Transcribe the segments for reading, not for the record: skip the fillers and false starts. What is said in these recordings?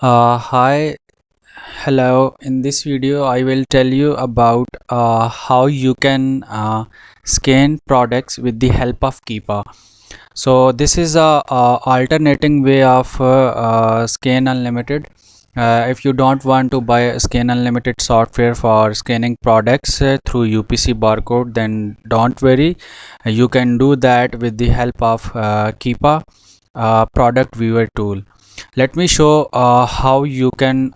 Hi, hello. In this video, I will tell you about how you can scan products with the help of Keepa. So this is a alternating way of Scan Unlimited. If you don't want to buy Scan Unlimited software for scanning products through UPC barcode, then don't worry. You can do that with the help of Keepa product viewer tool. Let me show how you can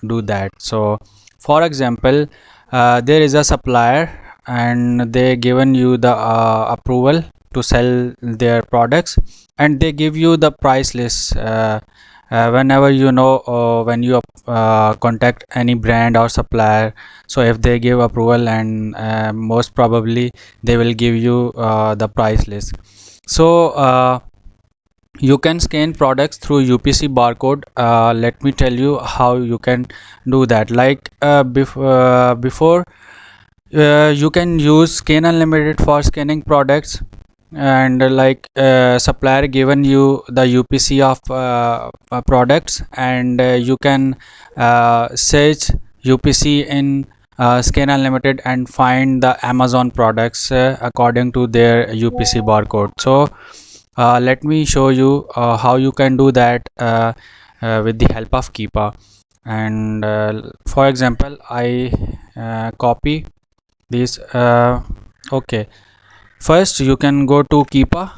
do that. So for example, there is a supplier and they given you the approval to sell their products, and they give you the price list whenever when you contact any brand or supplier. So if they give approval, and most probably they will give you the price list. So you can scan products through UPC barcode. Let me tell you how you can do that. Before, you can use Scan Unlimited for scanning products, and supplier given you the UPC of products, and you can search UPC in Scan Unlimited and find the Amazon products according to their UPC barcode. So let me show you how you can do that with the help of Keepa. And for example, I copy this. Okay, first you can go to Keepa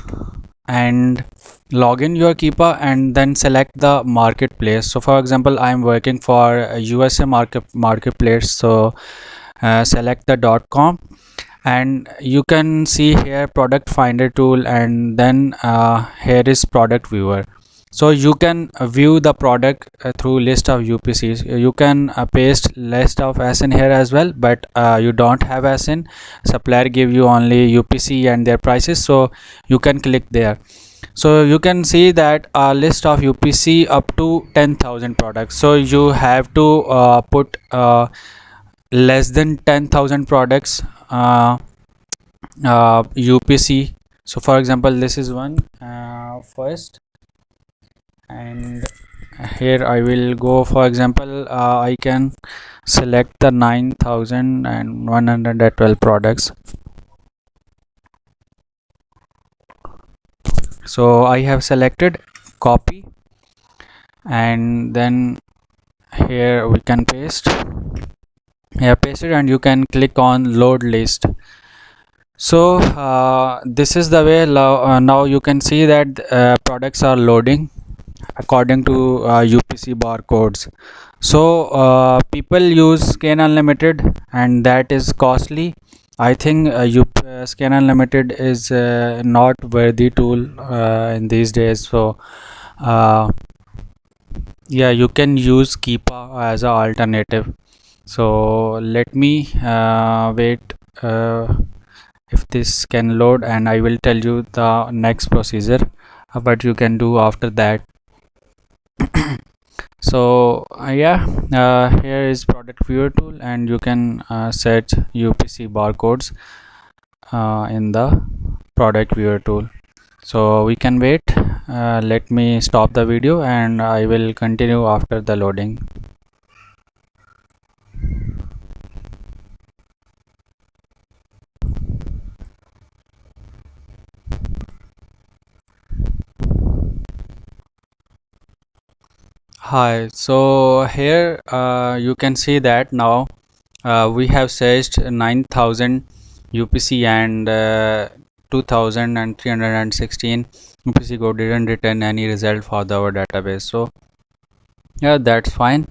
and log in your Keepa, and then select the marketplace. So for example, I am working for a USA marketplace, so select the .com, and you can see here product finder tool, and then here is product viewer. So you can view the product through list of UPCs. You can paste list of SN here as well, but you don't have SN. Supplier give you only UPC and their prices, so you can click there. So you can see that a list of UPC up to 10,000 products. So you have to put less than 10,000 products UPC. So for example, this is one first, and here I will go. For example, I can select the 9,112 products. So I have selected copy, and then here we can paste. Here paste it, and you can click on load list. So this is the way. Now you can see that products are loading according to UPC barcodes. So people use Scan Unlimited, and that is costly. I think Scan Unlimited is not worthy tool in these days. So uh, yeah, you can use Keepa as an alternative. So let me wait if this can load, and I will tell you the next procedure what you can do after that. So here is product viewer tool, and you can search UPC barcodes in the product viewer tool. So we can wait. Let me stop the video, and I will continue after the loading. Hi, so here you can see that now we have searched 9,000 UPC, and 2,316 UPC code didn't return any result for our database. So yeah, that's fine.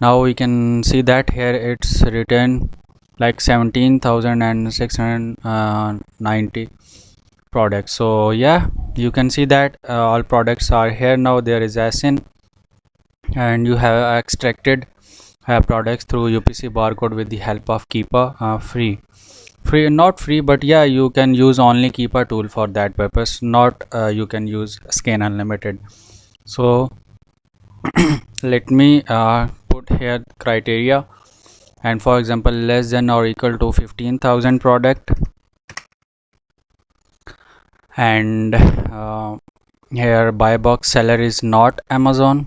Now we can see that here it's written like 17,690 products. So yeah, you can see that all products are here. Now there is SN, and you have extracted products through UPC barcode with the help of Keepa. Not free, but yeah, you can use only Keepa tool for that purpose. Not you can use Scan Unlimited. So let me put here criteria, and for example, less than or equal to 15,000 product, and here buy box seller is not Amazon,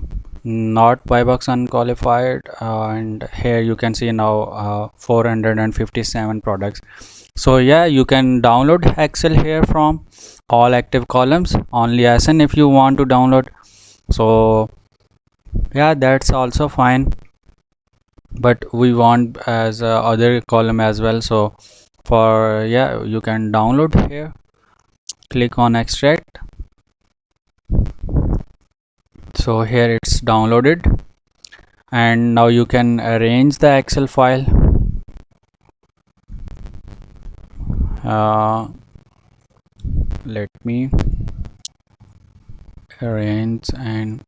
not buy-box unqualified, and here you can see now 457 products. So yeah, you can download Excel here from all active columns, only SN if you want to download. So yeah, that's also fine, but we want as other column as well. So for yeah, you can download here, click on extract. So here it's downloaded, and now you can arrange the Excel file. Let me arrange. And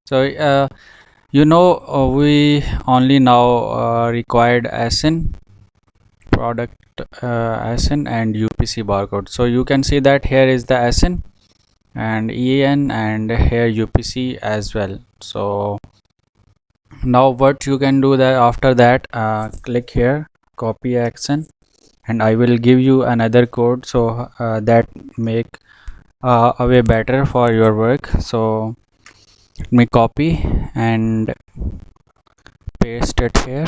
so we only now required SN product, SN and UPC barcode. So you can see that here is the SN and EN, and here UPC as well. So now what you can do, that after that click here, copy action, and I will give you another code, so that make a way better for your work. So let me copy and paste it here.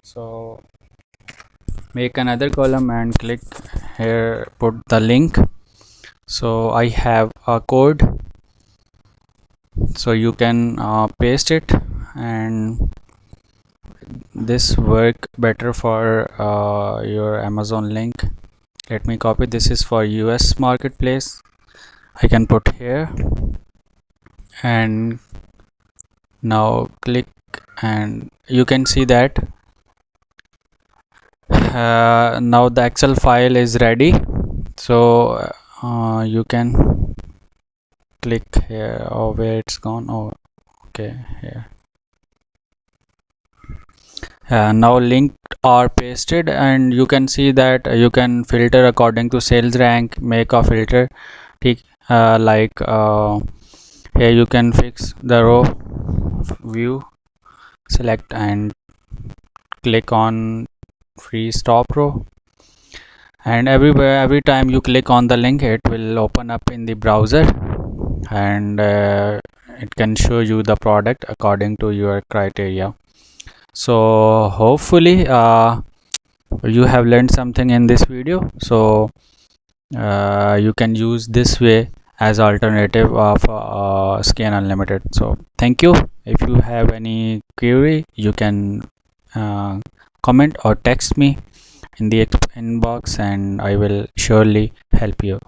So make another column and click here, put the link. So I have a code, so you can paste it, and this work better for your Amazon link. Let me copy. This is for US marketplace. I can put here, and now click, and you can see that now the Excel file is ready. So you can click here. Oh, where it's gone? Oh, okay, here. Now linked are pasted, and you can see that you can filter according to sales rank, make a filter. Like here you can fix the row view, select and click on freeze top row, and every time you click on the link, it will open up in the browser, and it can show you the product according to your criteria. So hopefully you have learned something in this video. So you can use this way as alternative of Scan Unlimited. So thank you. If you have any query, you can comment or text me in the inbox, and I will surely help you.